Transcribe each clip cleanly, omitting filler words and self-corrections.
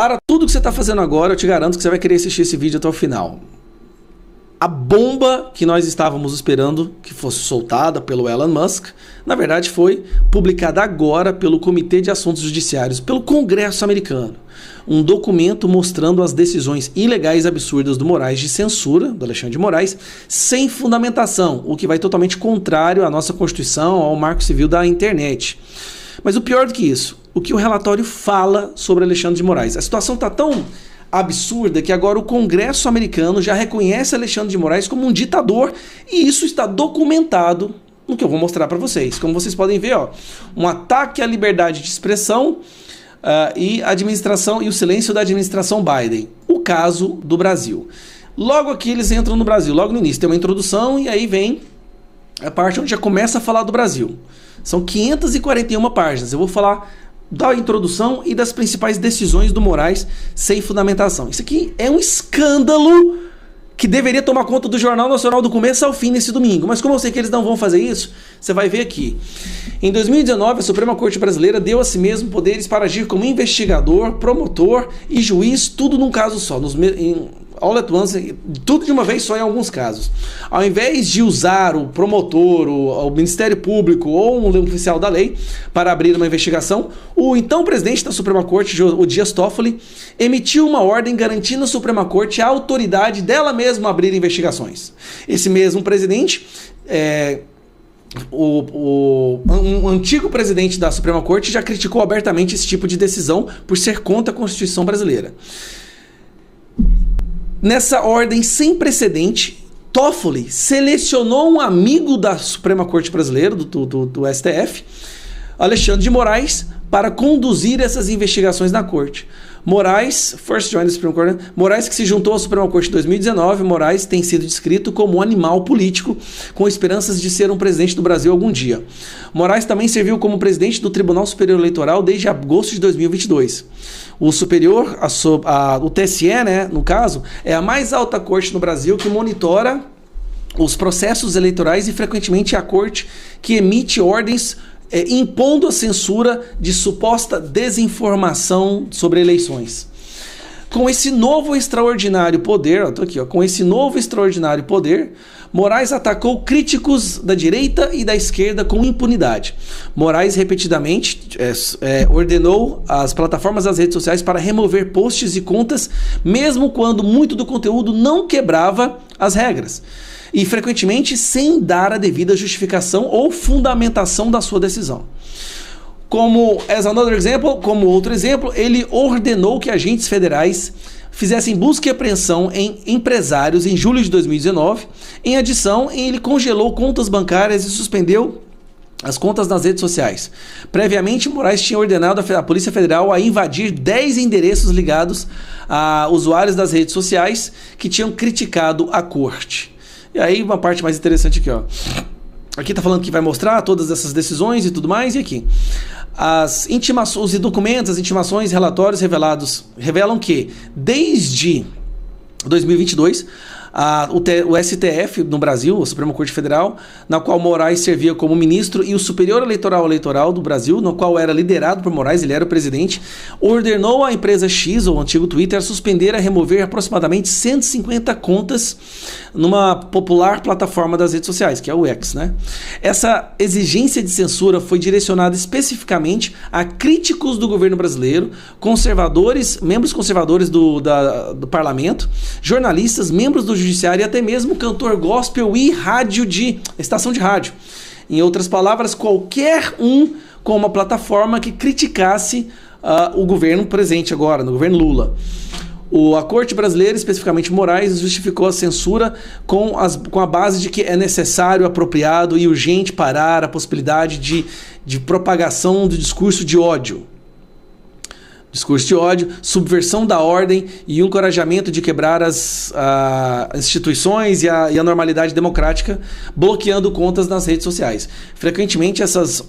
Para tudo que você está fazendo agora, eu te garanto que você vai querer assistir esse vídeo até o final. A bomba que nós estávamos esperando que fosse soltada pelo Elon Musk, na verdade foi publicada agora pelo Comitê de Assuntos Judiciários, pelo Congresso americano. Um documento mostrando as decisões ilegais e absurdas do Moraes de censura, do Alexandre de Moraes, sem fundamentação, o que vai totalmente contrário à nossa Constituição, ao Marco Civil da internet. Mas o pior do que isso, o que o relatório fala sobre Alexandre de Moraes. A situação está tão absurda que agora o Congresso americano já reconhece Alexandre de Moraes como um ditador e isso está documentado no que eu vou mostrar para vocês. Como vocês podem ver, ó, um ataque à liberdade de expressão e administração e o silêncio da administração Biden. O caso do Brasil. Logo aqui eles entram no Brasil, logo no início tem uma introdução e aí vem a parte onde já começa a falar do Brasil. São 541 páginas. Eu vou falar da introdução e das principais decisões do Moraes sem fundamentação. Isso aqui é um escândalo que deveria tomar conta do Jornal Nacional do começo ao fim nesse domingo. Mas como eu sei que eles não vão fazer isso, você vai ver aqui. Em 2019, a Suprema Corte Brasileira deu a si mesmo poderes para agir como investigador, promotor e juiz, tudo num caso só, all at once, tudo de uma vez só em alguns casos. Ao invés de usar o promotor, o Ministério Público ou um oficial da lei para abrir uma investigação, o então presidente da Suprema Corte, o Dias Toffoli, emitiu uma ordem garantindo à Suprema Corte a autoridade dela mesma abrir investigações. Esse mesmo presidente, um antigo presidente da Suprema Corte já criticou abertamente esse tipo de decisão por ser contra a Constituição brasileira. Nessa ordem sem precedente, Toffoli selecionou um amigo da Suprema Corte Brasileira, do STF, Alexandre de Moraes, para conduzir essas investigações na corte. Moraes, first joined the Supreme Court, Moraes que se juntou à Suprema Corte em 2019, Moraes tem sido descrito como um animal político com esperanças de ser um presidente do Brasil algum dia. Moraes também serviu como presidente do Tribunal Superior Eleitoral desde agosto de 2022. O superior, o TSE, né, no caso, é a mais alta corte no Brasil que monitora os processos eleitorais e frequentemente é a corte que emite ordens impondo a censura de suposta desinformação sobre eleições. Com esse novo extraordinário poder, com esse novo extraordinário poder, Moraes atacou críticos da direita e da esquerda com impunidade. Moraes repetidamente ordenou as plataformas das redes sociais para remover posts e contas, mesmo quando muito do conteúdo não quebrava as regras. E frequentemente sem dar a devida justificação ou fundamentação da sua decisão. Como outro exemplo, ele ordenou que agentes federais fizessem busca e apreensão em empresários em julho de 2019. Em adição, ele congelou contas bancárias e suspendeu as contas nas redes sociais. Previamente, Moraes tinha ordenado a Polícia Federal a invadir 10 endereços ligados a usuários das redes sociais que tinham criticado a corte. E aí uma parte mais interessante aqui, ó. Aqui tá falando que vai mostrar todas essas decisões e tudo mais, e aqui. Os documentos, as intimações, relatórios revelam que, desde 2022, o STF no Brasil, a Suprema Corte Federal, na qual Moraes servia como ministro, e o Superior Eleitoral do Brasil, no qual era liderado por Moraes, ele era o presidente, ordenou à empresa X, ou antigo Twitter, a suspender, a remover aproximadamente 150 contas numa popular plataforma das redes sociais, que é o X, né? Essa exigência de censura foi direcionada especificamente a críticos do governo brasileiro, conservadores, membros conservadores do parlamento, jornalistas, membros do judiciário e até mesmo cantor gospel e estação de rádio. Em outras palavras, qualquer um com uma plataforma que criticasse o governo presente agora, no governo Lula. A Corte Brasileira, especificamente Moraes, justificou a censura com a base de que é necessário, apropriado e urgente parar a possibilidade de propagação do discurso de ódio. Discurso de ódio, subversão da ordem e um encorajamento de quebrar as instituições e a normalidade democrática, bloqueando contas nas redes sociais. Frequentemente, essas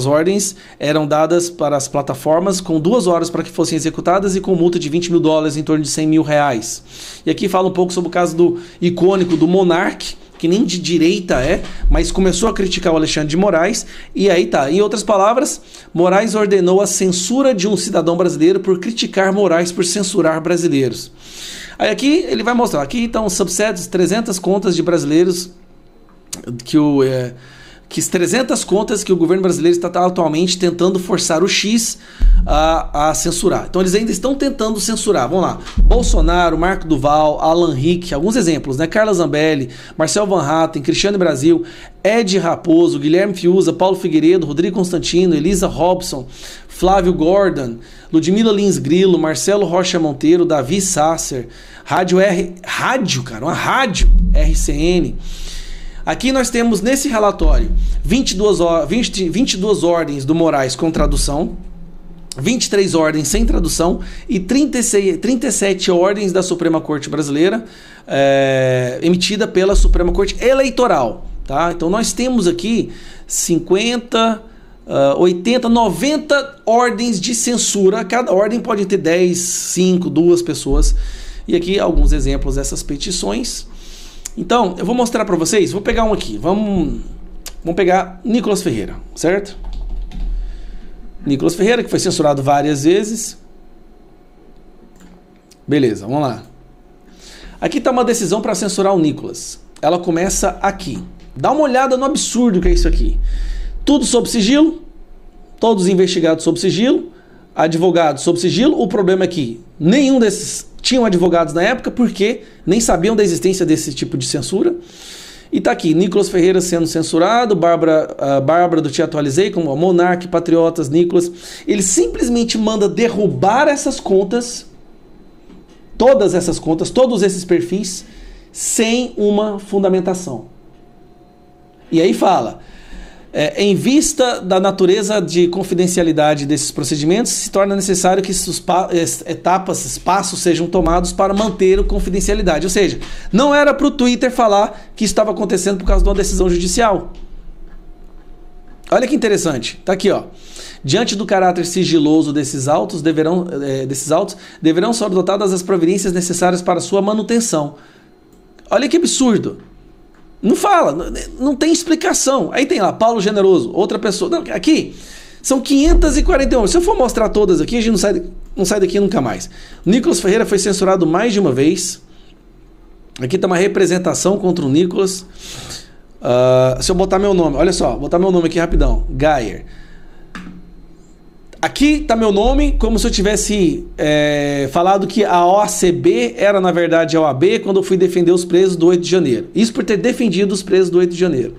ordens eram dadas para as plataformas com 2 horas para que fossem executadas e com multa de $20 mil, em torno de R$100 mil. E aqui fala um pouco sobre o caso icônico do Monark, que nem de direita mas começou a criticar o Alexandre de Moraes, e aí tá. Em outras palavras, Moraes ordenou a censura de um cidadão brasileiro por criticar Moraes por censurar brasileiros. Aí aqui ele vai mostrar, aqui estão subsets, 300 contas de brasileiros que 300 contas que o governo brasileiro está atualmente tentando forçar o X a censurar. Então eles ainda estão tentando censurar. Vamos lá. Bolsonaro, Marco Duval, Alan Rick, alguns exemplos, né? Carla Zambelli, Marcel Van Hatten, Cristiano Brasil, Ed Raposo, Guilherme Fiuza, Paulo Figueiredo, Rodrigo Constantino, Elisa Robson, Flávio Gordon, Ludmila Lins Grilo, Marcelo Rocha Monteiro, Davi Sasser, uma rádio RCN. Aqui nós temos nesse relatório 22 ordens do Moraes com tradução, 23 ordens sem tradução e 37 ordens da Suprema Corte Brasileira emitida pela Suprema Corte Eleitoral. Tá? Então nós temos aqui 50, 80, 90 ordens de censura. Cada ordem pode ter 10, 5, 2 pessoas. E aqui alguns exemplos dessas petições. Então, eu vou mostrar para vocês, vou pegar um aqui, vamos pegar Nicolas Ferreira, certo? Nicolas Ferreira, que foi censurado várias vezes. Beleza, vamos lá. Aqui está uma decisão para censurar o Nicolas. Ela começa aqui. Dá uma olhada no absurdo que é isso aqui. Tudo sob sigilo, todos investigados sob sigilo, advogados sob sigilo. O problema é que nenhum desses tinham advogados na época porque nem sabiam da existência desse tipo de censura. E tá aqui, Nicolas Ferreira sendo censurado, Bárbara do Te Atualizei, como Monark, Patriotas, Nicolas. Ele simplesmente manda derrubar essas contas, todas essas contas, todos esses perfis, sem uma fundamentação. E aí fala... em vista da natureza de confidencialidade desses procedimentos, se torna necessário que espaços sejam tomados para manter a confidencialidade. Ou seja, não era para o Twitter falar que estava acontecendo por causa de uma decisão judicial. Olha que interessante. Está aqui, ó. Diante do caráter sigiloso desses autos, deverão ser adotadas as providências necessárias para sua manutenção. Olha que absurdo. Não fala, não tem explicação. Aí tem lá, Paulo Generoso, outra pessoa. Não, aqui são 541. Se eu for mostrar todas aqui, a gente não sai daqui nunca mais. Nicolas Ferreira foi censurado mais de uma vez. Aqui está uma representação contra o Nicolas. Se eu botar meu nome, olha só, botar meu nome aqui rapidão. Geyer. Aqui está meu nome, como se eu tivesse falado que a OACB era, na verdade, a OAB, quando eu fui defender os presos do 8 de janeiro. Isso por ter defendido os presos do 8 de janeiro.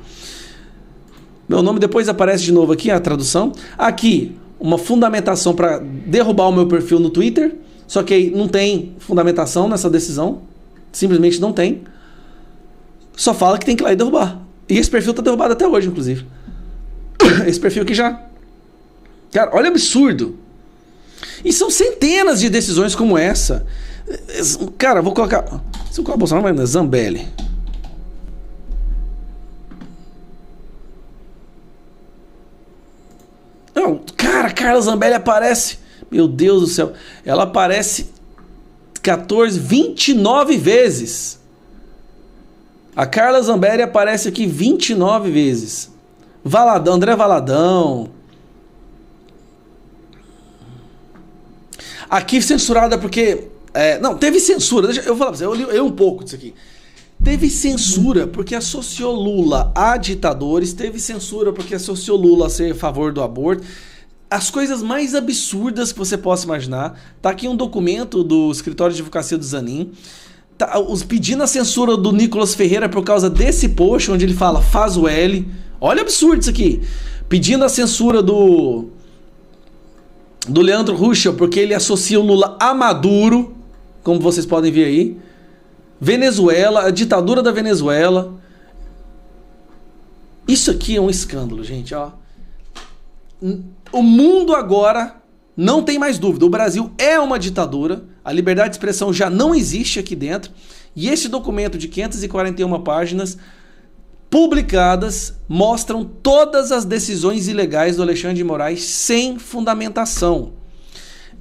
Meu nome depois aparece de novo aqui, a tradução. Aqui, uma fundamentação para derrubar o meu perfil no Twitter, só que aí não tem fundamentação nessa decisão, simplesmente não tem. Só fala que tem que ir lá e derrubar. E esse perfil está derrubado até hoje, inclusive. Esse perfil aqui já... Cara, olha o absurdo. E são centenas de decisões como essa. Cara, vou colocar... Se eu colocar Bolsonaro, mas Zambelli. Não, cara, Carla Zambelli aparece... Meu Deus do céu. Ela aparece 29 vezes. A Carla Zambelli aparece aqui 29 vezes. André Valadão... Aqui censurada porque... não, teve censura. Deixa eu falar pra você, eu li um pouco disso aqui. Teve censura porque associou Lula a ditadores, teve censura porque associou Lula a ser a favor do aborto. As coisas mais absurdas que você possa imaginar. Tá aqui um documento do escritório de advocacia do Zanin. Tá, pedindo a censura do Nicolas Ferreira por causa desse post, onde ele fala, faz o L. Olha o absurdo isso aqui. Pedindo a censura do Leandro Ruschel, porque ele associa o Lula a Maduro, como vocês podem ver aí. Venezuela, a ditadura da Venezuela. Isso aqui é um escândalo, gente, ó. O mundo agora não tem mais dúvida. O Brasil é uma ditadura. A liberdade de expressão já não existe aqui dentro. E esse documento de 541 páginas publicadas mostram todas as decisões ilegais do Alexandre de Moraes sem fundamentação.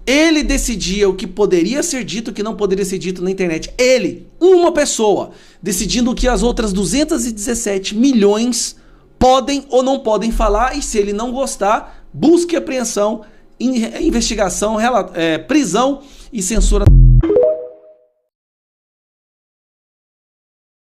Ele decidia o que poderia ser dito e o que não poderia ser dito na internet. Ele, uma pessoa, decidindo o que as outras 217 milhões podem ou não podem falar, e se ele não gostar, busque apreensão, investigação, prisão e censura.